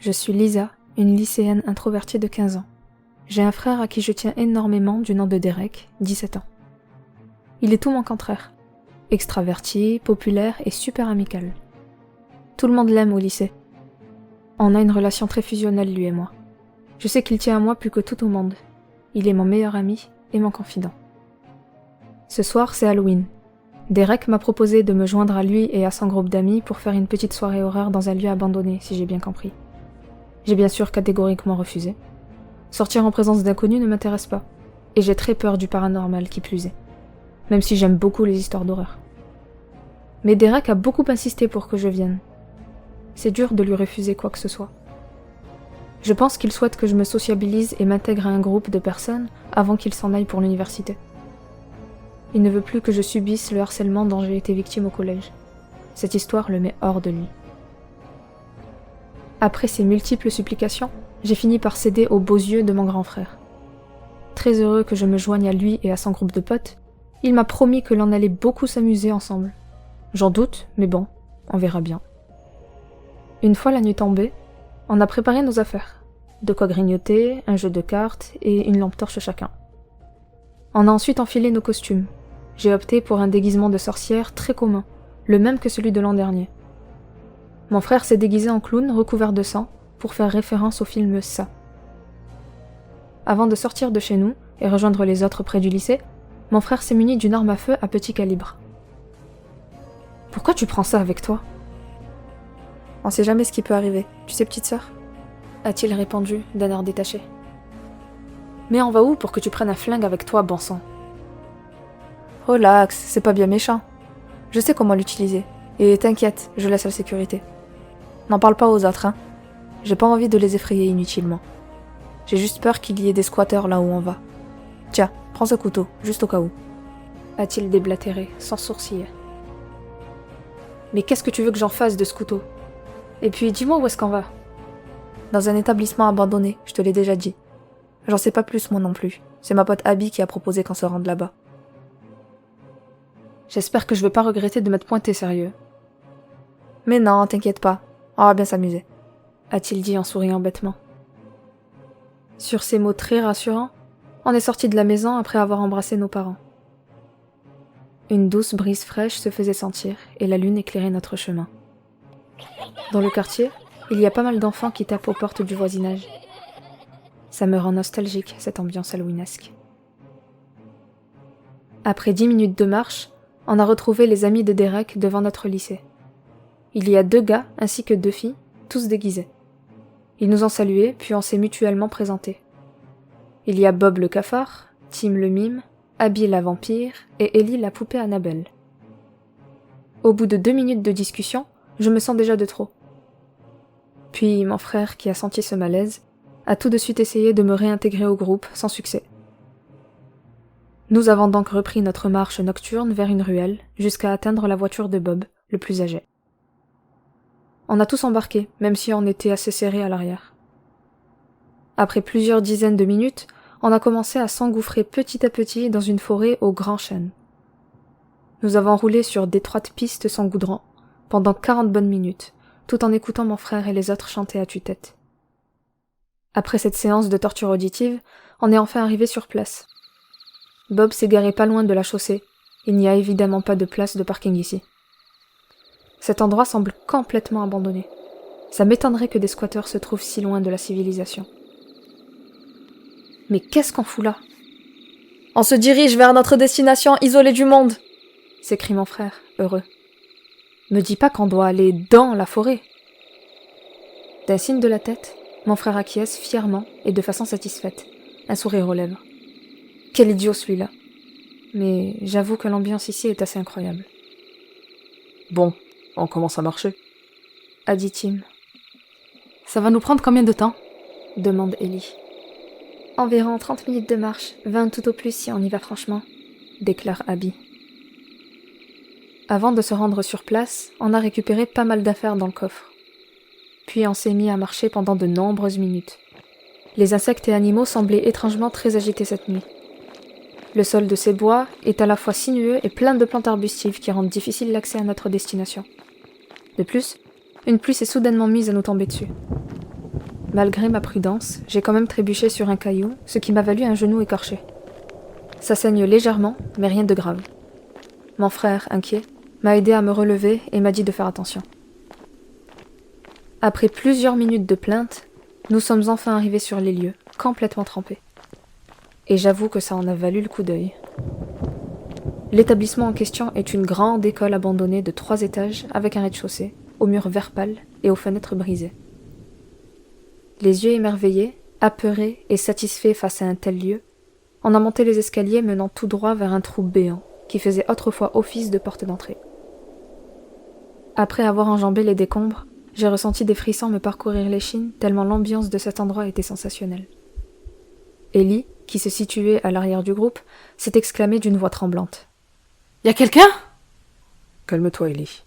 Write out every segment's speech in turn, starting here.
Je suis Lisa, une lycéenne introvertie de 15 ans. J'ai un frère à qui je tiens énormément du nom de Derek, 17 ans. Il est tout mon contraire. Extraverti, populaire et super amical. Tout le monde l'aime au lycée. On a une relation très fusionnelle, lui et moi. Je sais qu'il tient à moi plus que tout au monde. Il est mon meilleur ami et mon confident. Ce soir, c'est Halloween. Derek m'a proposé de me joindre à lui et à son groupe d'amis pour faire une petite soirée horreur dans un lieu abandonné, si j'ai bien compris. J'ai bien sûr catégoriquement refusé. Sortir en présence d'inconnus ne m'intéresse pas, et j'ai très peur du paranormal qui plus est, même si j'aime beaucoup les histoires d'horreur. Mais Derek a beaucoup insisté pour que je vienne. C'est dur de lui refuser quoi que ce soit. Je pense qu'il souhaite que je me sociabilise et m'intègre à un groupe de personnes avant qu'il s'en aille pour l'université. Il ne veut plus que je subisse le harcèlement dont j'ai été victime au collège. Cette histoire le met hors de lui. Après ces multiples supplications, j'ai fini par céder aux beaux yeux de mon grand frère. Très heureux que je me joigne à lui et à son groupe de potes, il m'a promis que l'on allait beaucoup s'amuser ensemble. J'en doute, mais bon, on verra bien. Une fois la nuit tombée, on a préparé nos affaires. De quoi grignoter, un jeu de cartes et une lampe torche chacun. On a ensuite enfilé nos costumes. J'ai opté pour un déguisement de sorcière très commun, le même que celui de l'an dernier. Mon frère s'est déguisé en clown recouvert de sang pour faire référence au film Ça. Avant de sortir de chez nous et rejoindre les autres près du lycée, mon frère s'est muni d'une arme à feu à petit calibre. « Pourquoi tu prends ça avec toi ?»« On sait jamais ce qui peut arriver, tu sais petite sœur ?» a-t-il répondu d'un air détaché. « Mais on va où pour que tu prennes un flingue avec toi, bon sang ?»« Relax, c'est pas bien méchant. Je sais comment l'utiliser. Et t'inquiète, je laisse la sécurité. N'en parle pas aux autres, hein. J'ai pas envie de les effrayer inutilement. J'ai juste peur qu'il y ait des squatteurs là où on va. Tiens, prends ce couteau, juste au cas où. » a-t-il déblatéré, sans sourciller. « Mais qu'est-ce que tu veux que j'en fasse de ce couteau? Et puis, dis-moi où est-ce qu'on va ?»« Dans un établissement abandonné, je te l'ai déjà dit. J'en sais pas plus moi non plus. C'est ma pote Abby qui a proposé qu'on se rende là-bas. » J'espère que je vais pas regretter de m'être pointé sérieux. « Mais non, t'inquiète pas, on va bien s'amuser. » a-t-il dit en souriant bêtement. Sur ces mots très rassurants, on est sorti de la maison après avoir embrassé nos parents. Une douce brise fraîche se faisait sentir et la lune éclairait notre chemin. Dans le quartier, il y a pas mal d'enfants qui tapent aux portes du voisinage. Ça me rend nostalgique, cette ambiance halloweenesque. Après 10 minutes de marche, on a retrouvé les amis de Derek devant notre lycée. Il y a 2 gars ainsi que 2 filles, tous déguisés. Ils nous ont salués, puis on s'est mutuellement présentés. Il y a Bob le cafard, Tim le mime, Abby la vampire et Ellie la poupée Annabelle. Au bout de 2 minutes de discussion, je me sens déjà de trop. Puis mon frère, qui a senti ce malaise, a tout de suite essayé de me réintégrer au groupe, sans succès. Nous avons donc repris notre marche nocturne vers une ruelle, jusqu'à atteindre la voiture de Bob, le plus âgé. On a tous embarqué, même si on était assez serrés à l'arrière. Après plusieurs dizaines de minutes, on a commencé à s'engouffrer petit à petit dans une forêt au grand chêne. Nous avons roulé sur d'étroites pistes sans goudron, pendant 40 bonnes minutes, tout en écoutant mon frère et les autres chanter à tue-tête. Après cette séance de torture auditive, on est enfin arrivé sur place. Bob s'est garé pas loin de la chaussée. Il n'y a évidemment pas de place de parking ici. Cet endroit semble complètement abandonné. Ça m'étonnerait que des squatteurs se trouvent si loin de la civilisation. Mais qu'est-ce qu'on fout là? On se dirige vers notre destination isolée du monde, s'écrie mon frère, heureux. Me dis pas qu'on doit aller dans la forêt. D'un signe de la tête, mon frère acquiesce fièrement et de façon satisfaite, un sourire aux lèvres. Quel idiot celui-là. Mais j'avoue que l'ambiance ici est assez incroyable. Bon, on commence à marcher, a dit Tim. Ça va nous prendre combien de temps? Demande Ellie. Environ 30 minutes de marche, 20 tout au plus si on y va franchement, déclare Abby. Avant de se rendre sur place, on a récupéré pas mal d'affaires dans le coffre. Puis on s'est mis à marcher pendant de nombreuses minutes. Les insectes et animaux semblaient étrangement très agités cette nuit. Le sol de ces bois est à la fois sinueux et plein de plantes arbustives qui rendent difficile l'accès à notre destination. De plus, une pluie s'est soudainement mise à nous tomber dessus. Malgré ma prudence, j'ai quand même trébuché sur un caillou, ce qui m'a valu un genou écorché. Ça saigne légèrement, mais rien de grave. Mon frère, inquiet, m'a aidé à me relever et m'a dit de faire attention. Après plusieurs minutes de plainte, nous sommes enfin arrivés sur les lieux, complètement trempés. Et j'avoue que ça en a valu le coup d'œil. L'établissement en question est une grande école abandonnée de 3 étages avec un rez-de-chaussée, aux murs vert pâle et aux fenêtres brisées. Les yeux émerveillés, apeurés et satisfaits face à un tel lieu, on a monté les escaliers menant tout droit vers un trou béant qui faisait autrefois office de porte d'entrée. Après avoir enjambé les décombres, j'ai ressenti des frissons me parcourir l'échine tellement l'ambiance de cet endroit était sensationnelle. Ellie, qui se situait à l'arrière du groupe, s'est exclamée d'une voix tremblante. « Y a quelqu'un » ? Calme-toi, Ellie,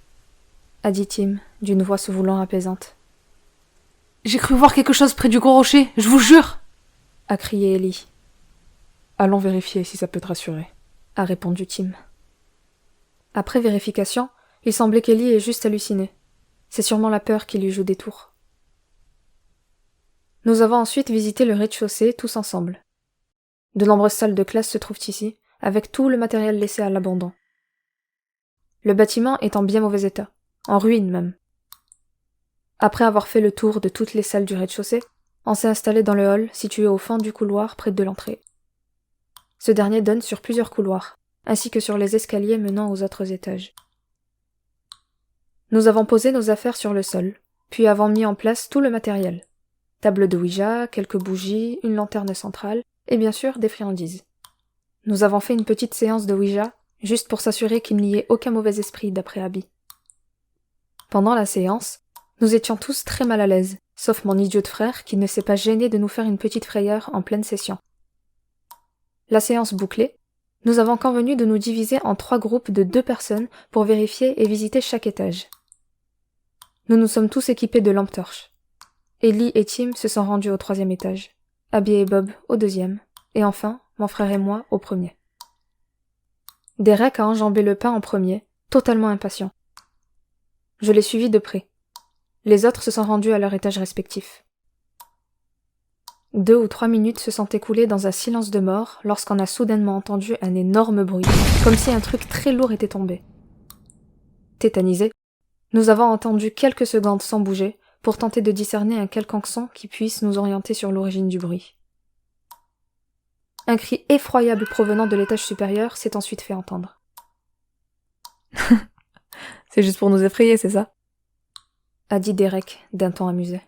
a dit Tim, d'une voix se voulant apaisante. « J'ai cru voir quelque chose près du gros rocher, je vous jure » a crié Ellie. Allons vérifier si ça peut te rassurer, a répondu Tim. Après vérification, il semblait qu'Ellie ait juste halluciné. C'est sûrement la peur qui lui joue des tours. Nous avons ensuite visité le rez-de-chaussée tous ensemble. De nombreuses salles de classe se trouvent ici, avec tout le matériel laissé à l'abandon. Le bâtiment est en bien mauvais état, en ruine même. Après avoir fait le tour de toutes les salles du rez-de-chaussée, on s'est installé dans le hall situé au fond du couloir près de l'entrée. Ce dernier donne sur plusieurs couloirs, ainsi que sur les escaliers menant aux autres étages. Nous avons posé nos affaires sur le sol, puis avons mis en place tout le matériel. Table de Ouija, quelques bougies, une lanterne centrale, et bien sûr des friandises. Nous avons fait une petite séance de Ouija, juste pour s'assurer qu'il n'y ait aucun mauvais esprit d'après Abby. Pendant la séance, nous étions tous très mal à l'aise, sauf mon idiot de frère qui ne s'est pas gêné de nous faire une petite frayeur en pleine session. La séance bouclée, nous avons convenu de nous diviser en 3 groupes de 2 personnes pour vérifier et visiter chaque étage. Nous nous sommes tous équipés de lampes torches. Ellie et Tim se sont rendus au 3e étage, Abby et Bob au 2e, et enfin, mon frère et moi au 1er. Derek a enjambé le pas en premier, totalement impatient. Je l'ai suivi de près. Les autres se sont rendus à leur étage respectif. 2 ou 3 minutes se sont écoulées dans un silence de mort lorsqu'on a soudainement entendu un énorme bruit, comme si un truc très lourd était tombé. Tétanisés, nous avons entendu quelques secondes sans bouger pour tenter de discerner un quelconque son qui puisse nous orienter sur l'origine du bruit. Un cri effroyable provenant de l'étage supérieur s'est ensuite fait entendre. « C'est juste pour nous effrayer, c'est ça ?» a dit Derek d'un ton amusé.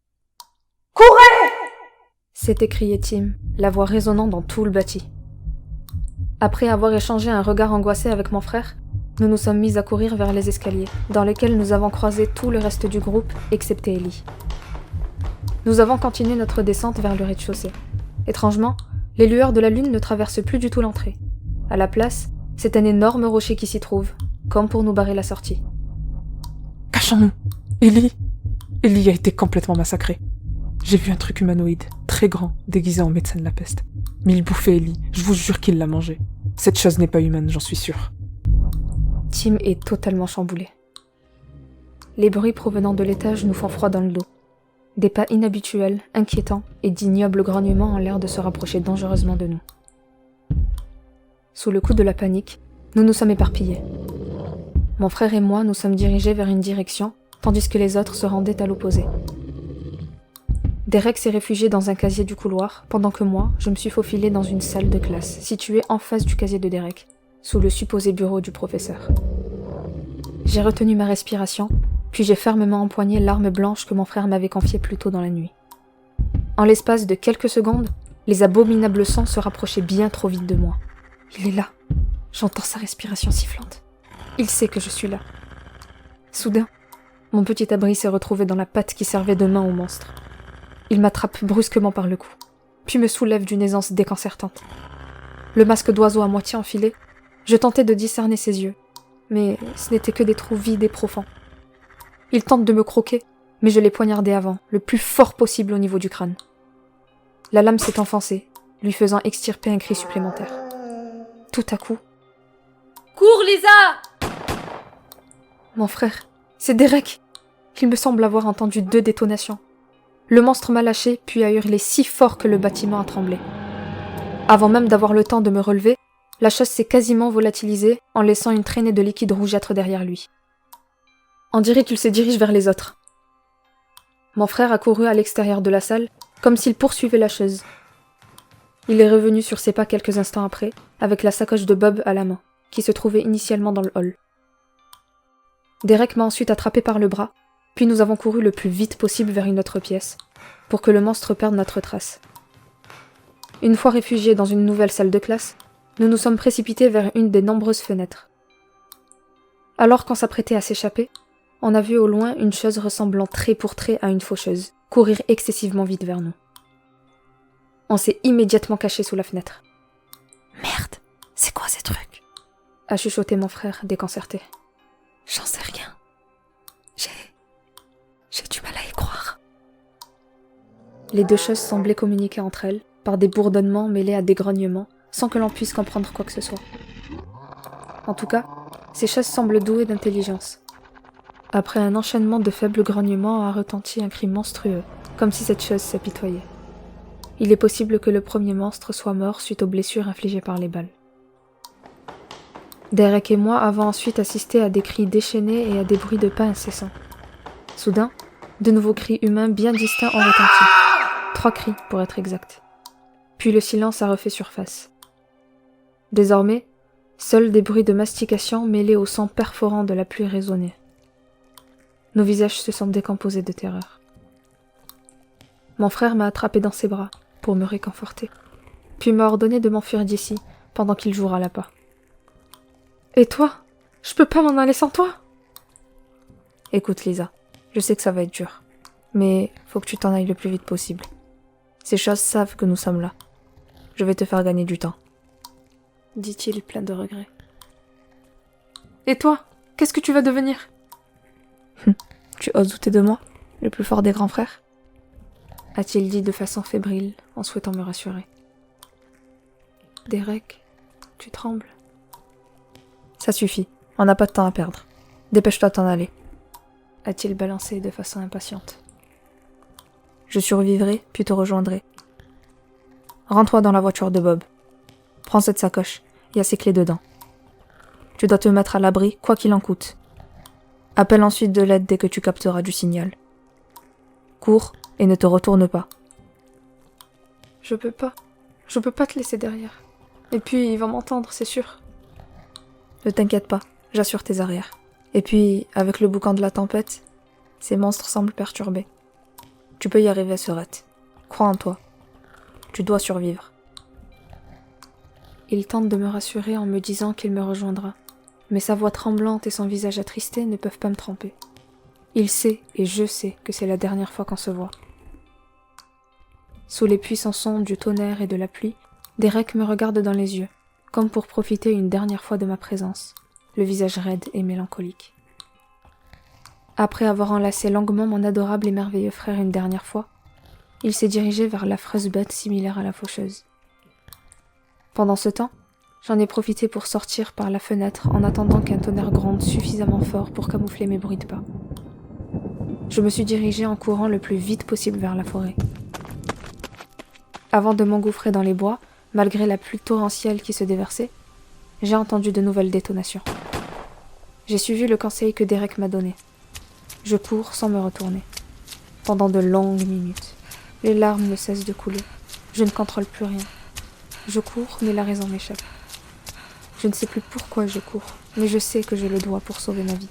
« Courez !» s'est écrié Tim, la voix résonnant dans tout le bâti. Après avoir échangé un regard angoissé avec mon frère, nous nous sommes mis à courir vers les escaliers, dans lesquels nous avons croisé tout le reste du groupe, excepté Ellie. Nous avons continué notre descente vers le rez-de-chaussée. Étrangement, les lueurs de la lune ne traversent plus du tout l'entrée. À la place, c'est un énorme rocher qui s'y trouve, comme pour nous barrer la sortie. « Cachons-nous ! Ellie a été complètement massacrée. J'ai vu un truc humanoïde, très grand, déguisé en médecin de la peste. Mais il bouffait Ellie, je vous jure qu'il l'a mangée. Cette chose n'est pas humaine, j'en suis sûr. » Tim est totalement chamboulé. Les bruits provenant de l'étage nous font froid dans le dos. Des pas inhabituels, inquiétants et d'ignobles grognements ont l'air de se rapprocher dangereusement de nous. Sous le coup de la panique, nous nous sommes éparpillés. Mon frère et moi nous sommes dirigés vers une direction, tandis que les autres se rendaient à l'opposé. Derek s'est réfugié dans un casier du couloir, pendant que moi, je me suis faufilé dans une salle de classe, située en face du casier de Derek, sous le supposé bureau du professeur. J'ai retenu ma respiration, puis j'ai fermement empoigné l'arme blanche que mon frère m'avait confiée plus tôt dans la nuit. En l'espace de quelques secondes, les abominables sons se rapprochaient bien trop vite de moi. Il est là. J'entends sa respiration sifflante. Il sait que je suis là. Soudain, mon petit abri s'est retrouvé dans la patte qui servait de main au monstre. Il m'attrape brusquement par le cou, puis me soulève d'une aisance déconcertante. Le masque d'oiseau à moitié enfilé, je tentais de discerner ses yeux, mais ce n'étaient que des trous vides et profonds. Il tente de me croquer, mais je l'ai poignardé avant, le plus fort possible au niveau du crâne. La lame s'est enfoncée, lui faisant extirper un cri supplémentaire. Tout à coup... Cours, Lisa ! Mon frère, c'est Derek. Il me semble avoir entendu 2 détonations. Le monstre m'a lâché, puis a hurlé si fort que le bâtiment a tremblé. Avant même d'avoir le temps de me relever, la chose s'est quasiment volatilisée en laissant une traînée de liquide rougeâtre derrière lui. On dirait qu'il se dirige vers les autres. Mon frère a couru à l'extérieur de la salle, comme s'il poursuivait la chose. Il est revenu sur ses pas quelques instants après, avec la sacoche de Bob à la main, qui se trouvait initialement dans le hall. Derek m'a ensuite attrapé par le bras, puis nous avons couru le plus vite possible vers une autre pièce, pour que le monstre perde notre trace. Une fois réfugiés dans une nouvelle salle de classe, nous nous sommes précipités vers une des nombreuses fenêtres. Alors qu'on s'apprêtait à s'échapper, on a vu au loin une chose ressemblant trait pour trait à une faucheuse, courir excessivement vite vers nous. On s'est immédiatement caché sous la fenêtre. « Merde, c'est quoi ces trucs ?» a chuchoté mon frère, déconcerté. « J'en sais rien. J'ai du mal à y croire. » Les deux choses semblaient communiquer entre elles, par des bourdonnements mêlés à des grognements, sans que l'on puisse comprendre quoi que ce soit. En tout cas, ces choses semblent douées d'intelligence. Après un enchaînement de faibles grognements a retenti un cri monstrueux, comme si cette chose s'apitoyait. Il est possible que le premier monstre soit mort suite aux blessures infligées par les balles. Derek et moi avons ensuite assisté à des cris déchaînés et à des bruits de pas incessants. Soudain, de nouveaux cris humains bien distincts ont retenti. 3 cris, pour être exact. Puis le silence a refait surface. Désormais, seuls des bruits de mastication mêlés au son perforant de la pluie résonnaient. Nos visages se sont décomposés de terreur. Mon frère m'a attrapé dans ses bras pour me réconforter, puis m'a ordonné de m'enfuir d'ici pendant qu'il jouera l'appât. « Et toi? Je peux pas m'en aller sans toi ?» Écoute Lisa, je sais que ça va être dur, mais faut que tu t'en ailles le plus vite possible. Ces choses savent que nous sommes là. Je vais te faire gagner du temps, dit-il plein de regrets. « Et toi? Qu'est-ce que tu vas devenir ?» Tu oses douter de moi, le plus fort des grands frères? A-t-il dit de façon fébrile, en souhaitant me rassurer. Derek, tu trembles. Ça suffit, on n'a pas de temps à perdre. Dépêche-toi de t'en aller, a-t-il balancé de façon impatiente. Je survivrai, puis te rejoindrai. Rends-toi dans la voiture de Bob. Prends cette sacoche, il y a ses clés dedans. Tu dois te mettre à l'abri, quoi qu'il en coûte. Appelle ensuite de l'aide dès que tu capteras du signal. Cours et ne te retourne pas. Je peux pas te laisser derrière. Et puis, il va m'entendre, c'est sûr. Ne t'inquiète pas, j'assure tes arrières. Et puis, avec le boucan de la tempête, ces monstres semblent perturbés. Tu peux y arriver, Serette. Crois en toi. Tu dois survivre. Il tente de me rassurer en me disant qu'il me rejoindra. Mais sa voix tremblante et son visage attristé ne peuvent pas me tromper. Il sait, et je sais, que c'est la dernière fois qu'on se voit. Sous les puissants sons du tonnerre et de la pluie, Derek me regarde dans les yeux, comme pour profiter une dernière fois de ma présence, le visage raide et mélancolique. Après avoir enlacé longuement mon adorable et merveilleux frère une dernière fois, il s'est dirigé vers l'affreuse bête similaire à la faucheuse. Pendant ce temps, j'en ai profité pour sortir par la fenêtre en attendant qu'un tonnerre gronde suffisamment fort pour camoufler mes bruits de pas. Je me suis dirigée en courant le plus vite possible vers la forêt. Avant de m'engouffrer dans les bois, malgré la pluie torrentielle qui se déversait, j'ai entendu de nouvelles détonations. J'ai suivi le conseil que Derek m'a donné. Je cours sans me retourner. Pendant de longues minutes, les larmes ne cessent de couler. Je ne contrôle plus rien. Je cours, mais la raison m'échappe. Je ne sais plus pourquoi je cours, mais je sais que je le dois pour sauver ma vie.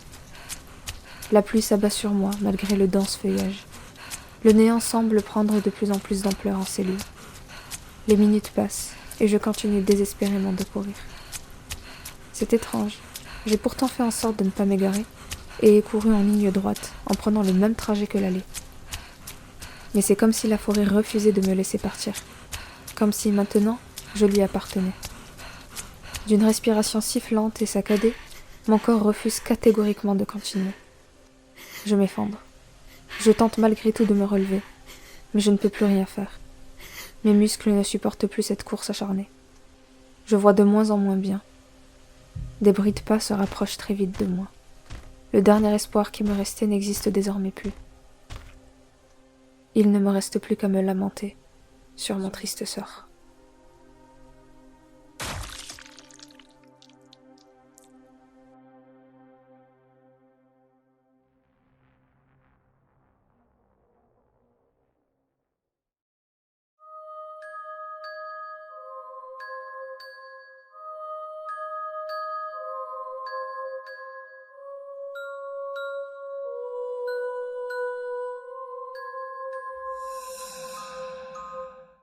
La pluie s'abat sur moi, malgré le dense feuillage. Le néant semble prendre de plus en plus d'ampleur en ces lieux. Les minutes passent, et je continue désespérément de courir. C'est étrange. J'ai pourtant fait en sorte de ne pas m'égarer, et ai couru en ligne droite, en prenant le même trajet que l'allée. Mais c'est comme si la forêt refusait de me laisser partir. Comme si, maintenant, je lui appartenais. D'une respiration sifflante et saccadée, mon corps refuse catégoriquement de continuer. Je m'effondre. Je tente malgré tout de me relever, mais je ne peux plus rien faire. Mes muscles ne supportent plus cette course acharnée. Je vois de moins en moins bien. Des bruits de pas se rapprochent très vite de moi. Le dernier espoir qui me restait n'existe désormais plus. Il ne me reste plus qu'à me lamenter sur mon triste sort.